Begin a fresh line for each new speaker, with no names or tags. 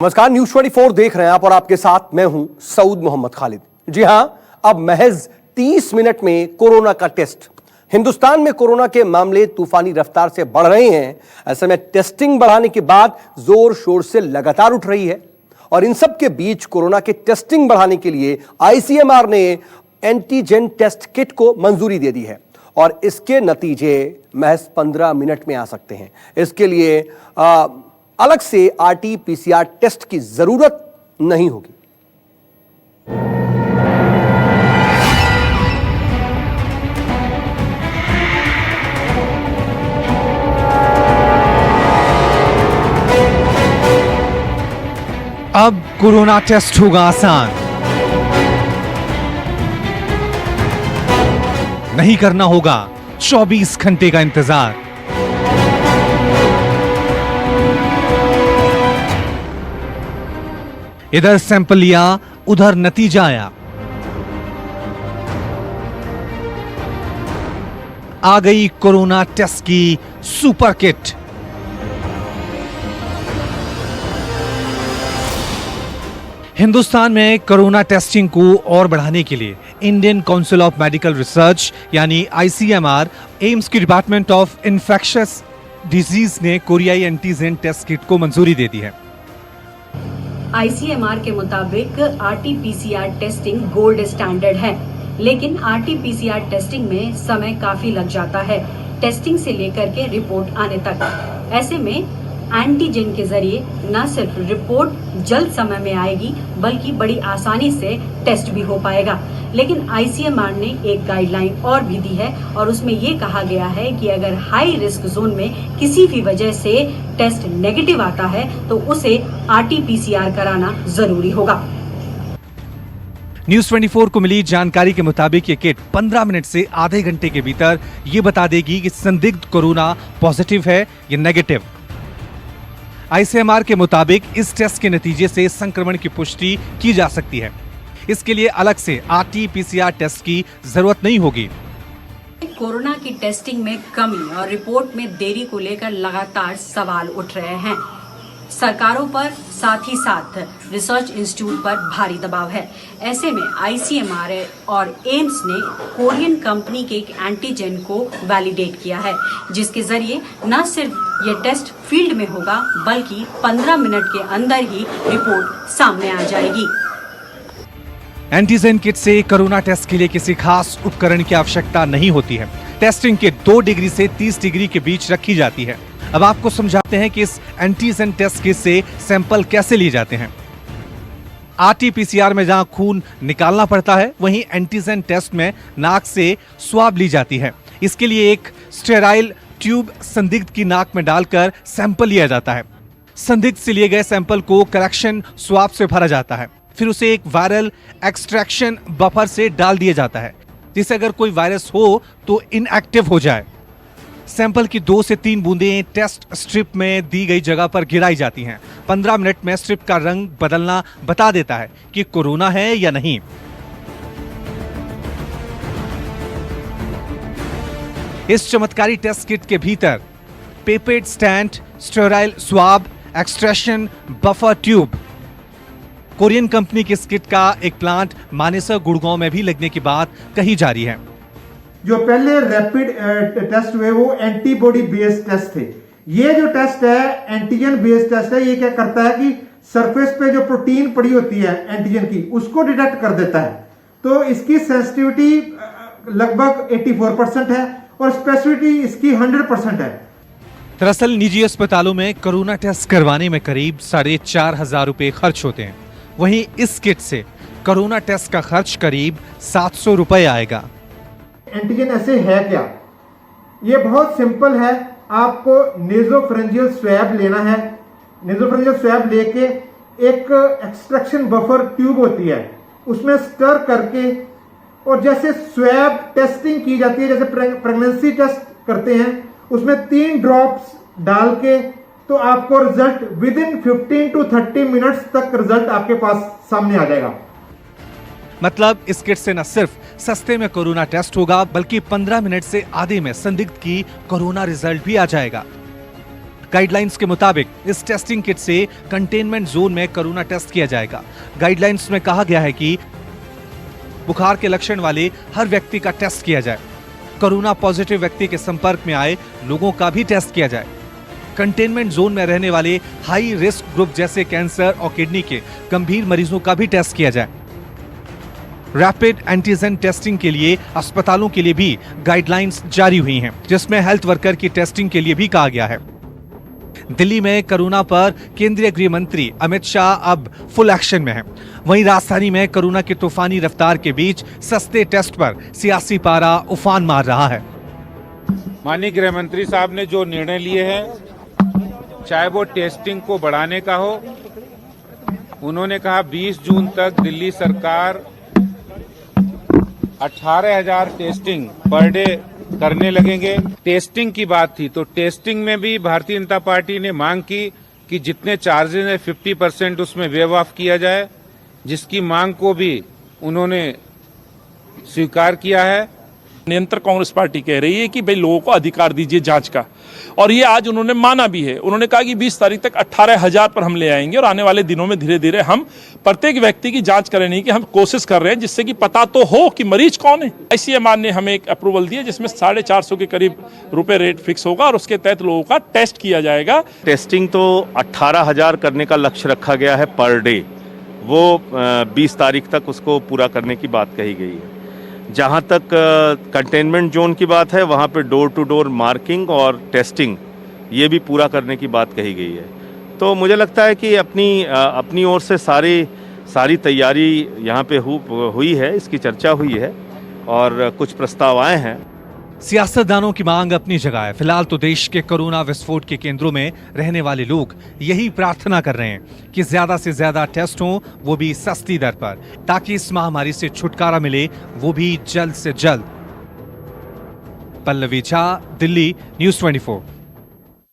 नमस्कार, न्यूज 24 देख रहे हैं आप और आपके साथ मैं हूं सऊद मोहम्मद खालिद। जी हां, अब महज 30 मिनट में कोरोना का टेस्ट। हिंदुस्तान में कोरोना के मामले तूफानी रफ्तार से बढ़ रहे हैं। ऐसे में टेस्टिंग बढ़ाने की बात जोर शोर से लगातार उठ रही है और इन सब के बीच कोरोना के टेस्टिंग बढ़ाने के लिए आईसीएमआर ने एंटीजन टेस्ट किट को मंजूरी दे दी है और इसके नतीजे महज 15 मिनट में आ सकते हैं। इसके लिए अलग से आरटी-पीसीआर टेस्ट की जरूरत नहीं होगी।
अब कोरोना टेस्ट होगा आसान। नहीं करना होगा 24 घंटे का इंतजार। इधर सैंपल लिया, उधर नतीजा आया। आ गई कोरोना टेस्ट की सुपर किट। हिंदुस्तान में कोरोना टेस्टिंग को और बढ़ाने के लिए Indian council of medical research यानी आईसीएमआर, एम्स की डिपार्टमेंट ऑफ इन्फेक्शियस डिजीज ने कोरियाई एंटीजन टेस्ट किट को मंजूरी दे दी है।
आईसीएमआर के मुताबिक आरटी-पीसीआर टेस्टिंग गोल्ड स्टैंडर्ड है, लेकिन आरटी-पीसीआर टेस्टिंग में समय काफी लग जाता है, टेस्टिंग से लेकर के रिपोर्ट आने तक। ऐसे में एंटीजन के जरिए न सिर्फ रिपोर्ट जल्द समय में आएगी, बल्कि बड़ी आसानी से टेस्ट भी हो पाएगा। लेकिन आईसीएमआर ने एक गाइडलाइन और भी दी है और उसमें ये कहा गया है कि अगर हाई रिस्क जोन में किसी भी वजह से टेस्ट नेगेटिव आता है तो उसे आरटी-पीसीआर कराना जरूरी होगा।
न्यूज 24 को मिली जानकारी के मुताबिक ये किट 15 मिनट से आधे घंटे के भीतर ये बता देगी कि संदिग्ध कोरोना पॉजिटिव है या नेगेटिव। आईसीएमआर के मुताबिक इस टेस्ट के नतीजे से संक्रमण की पुष्टि की जा सकती है। इसके लिए अलग से आरटी-पीसीआर टेस्ट की जरूरत नहीं होगी।
कोरोना की टेस्टिंग में कमी और रिपोर्ट में देरी को लेकर लगातार सवाल उठ रहे हैं। सरकारों पर साथ ही साथ रिसर्च इंस्टीट्यूट पर भारी दबाव है। ऐसे में आईसीएमआर और एम्स ने कोरियन कंपनी के एक एंटीजन को वैलिडेट किया है, जिसके जरिए न सिर्फ ये टेस्ट फील्ड में होगा, बल्कि 15 मिनट के अंदर ही रिपोर्ट सामने आ जाएगी।
एंटीजन किट से कोरोना टेस्ट के लिए किसी खास उपकरण की आवश्यकता नहीं होती है। टेस्टिंग किट 2 डिग्री से 30 डिग्री के बीच रखी जाती है। अब आपको समझाते हैं कि इस एंटीजन टेस्ट किट से सैंपल कैसे लिए जाते हैं। आरटी-पीसीआर में जहां खून निकालना पड़ता है, वहीं एंटीजन टेस्ट में नाक से स्वाब ली जाती है। इसके लिए एक स्टेराइल ट्यूब संदिग्ध की नाक में डालकर सैंपल लिया जाता है। संदिग्ध से लिए गए सैंपल को करेक्शन स्वाब से भरा जाता है, फिर उसे एक वायरल एक्सट्रैक्शन बफर से डाल दिया जाता है, जिससे अगर कोई वायरस हो तो इनएक्टिव हो जाए। सैंपल की 2 से 3 बूंदें टेस्ट स्ट्रिप में दी गई जगह पर गिराई जाती हैं। 15 मिनट में स्ट्रिप का रंग बदलना बता देता है कि कोरोना है या नहीं। इस चमत्कारी टेस्ट किट के भीतर pipette stand, sterile swab, extraction buffer tube. Korean company की इस किट का एक प्लांट मानेसर, गुड़गांव में भी लगने की बात कही जा रही है।
जो पहले रैपिड टेस्ट हुए वो एंटीबॉडी बेस्ड टेस्ट थे। ये जो टेस्ट है एंटीजन बेस्ड टेस्ट है। ये क्या करता है कि सरफेस पे जो प्रोटीन पड़ी होती है एंटीजन की, उसको डिटेक्ट कर देता है। तो इसकी सेंसिटिविटी लगभग 84% है और स्पेसिफिसिटी इसकी 100% है।
दरअसल निजी अस्पतालों में कोरोना टेस्ट करवाने में करीब 4,500 रुपए खर्च होते हैं। वहीं इस किट से कोरोना टेस्ट का खर्च करीब 700 रुपए आएगा।
एंटीजन ऐसे है क्या? ये बहुत सिंपल है। आपको नेजोफेरेंजियल स्वैब लेना है। नेजोफेरेंजियल स्वैब लेके एक एक्सट्रैक्शन बफर ट्यूब होती है, उसमें स्टर करके, और जैसे स्वैब टेस्टिंग की जाती है, जैसे प्रेगनेंसी टेस्ट करते हैं, उसमें 3 ड्रॉप्स डाल के तो आपको result with in 15 to 30 minutes तक रिजल्ट आपके पास सामने आ जाएगा।
मतलब इस किट से न सिर्फ सस्ते में कोरोना टेस्ट होगा, बल्कि 15 मिनट से आधे में संदिग्ध की कोरोना रिजल्ट भी आ जाएगा। गाइडलाइंस के मुताबिक इस टेस्टिंग किट से कंटेनमेंट जोन में कोरोना टेस्ट किया जाएगा। गाइडलाइंस में कहा गया है कि बुखार के लक्षण वाले हर व्यक्ति का टेस्ट किया जाए। कोरोना पॉजिटिव व्यक्ति के संपर्क में आए लोगों का भी टेस्ट किया जाए। कंटेनमेंट जोन में रहने वाले हाई रिस्क ग्रुप जैसे कैंसर और किडनी के गंभीर मरीजों का भी टेस्ट किया जाए। रैपिड एंटीजन टेस्टिंग के लिए अस्पतालों के लिए भी गाइडलाइंस जारी हुई हैं, जिसमें हेल्थ वर्कर की टेस्टिंग के लिए भी कहा गया है। दिल्ली में कोरोना पर केंद्रीय गृह मंत्री अमित शाह अब फुल एक्शन में हैं। वहीं राजधानी में कोरोना की तूफानी रफ्तार के बीच सस्ते टेस्ट पर सियासी पारा उफान मार रहा है।
माननीय गृह मंत्री साहब ने जो निर्णय लिए हैं, चाहे वो टेस्टिंग को बढ़ाने का हो, उन्होंने कहा 20 जून तक दिल्ली सरकार 18,000 टेस्टिंग पर डे करने लगेंगे। टेस्टिंग की बात थी तो टेस्टिंग में भी भारतीय जनता पार्टी ने मांग की कि जितने चार्जेस हैं 50% उसमें वेव ऑफ किया जाए, जिसकी मांग को भी उन्होंने स्वीकार किया है।
निरंतर कांग्रेस पार्टी कह रही है कि भाई लोगों को अधिकार दीजिए जांच का, और ये आज उन्होंने माना भी है। उन्होंने कहा कि 20 तारीख तक 18,000 पर हम ले आएंगे और आने वाले दिनों में धीरे धीरे हम प्रत्येक व्यक्ति की जांच करेंगे कि हम कोशिश कर रहे हैं जिससे कि पता तो हो कि मरीज कौन है। आईसीएमआर ने हमें एक अप्रूवल दिया जिसमें 450 के करीब रुपए रेट फिक्स होगा और उसके तहत लोगों का टेस्ट किया जाएगा।
टेस्टिंग तो 18,000 करने का लक्ष्य रखा गया है पर डे, वो 20 तारीख तक उसको पूरा करने की बात कही गई है। जहाँ तक कंटेनमेंट जोन की बात है, वहाँ पे डोर टू डोर मार्किंग और टेस्टिंग ये भी पूरा करने की बात कही गई है। तो मुझे लगता है कि अपनी ओर से सारी तैयारी यहाँ पे हुई है, इसकी चर्चा हुई है और कुछ प्रस्ताव आए हैं।
सियासतदानों की मांग अपनी जगह है। फिलहाल तो देश के कोरोना विस्फोट के केंद्रों में रहने वाले लोग यही प्रार्थना कर रहे हैं कि ज्यादा से ज्यादा टेस्ट हों, वो भी सस्ती दर पर, ताकि इस महामारी से छुटकारा मिले, वो भी जल्द से जल्द। पल्लवी झा, दिल्ली, न्यूज़ 24।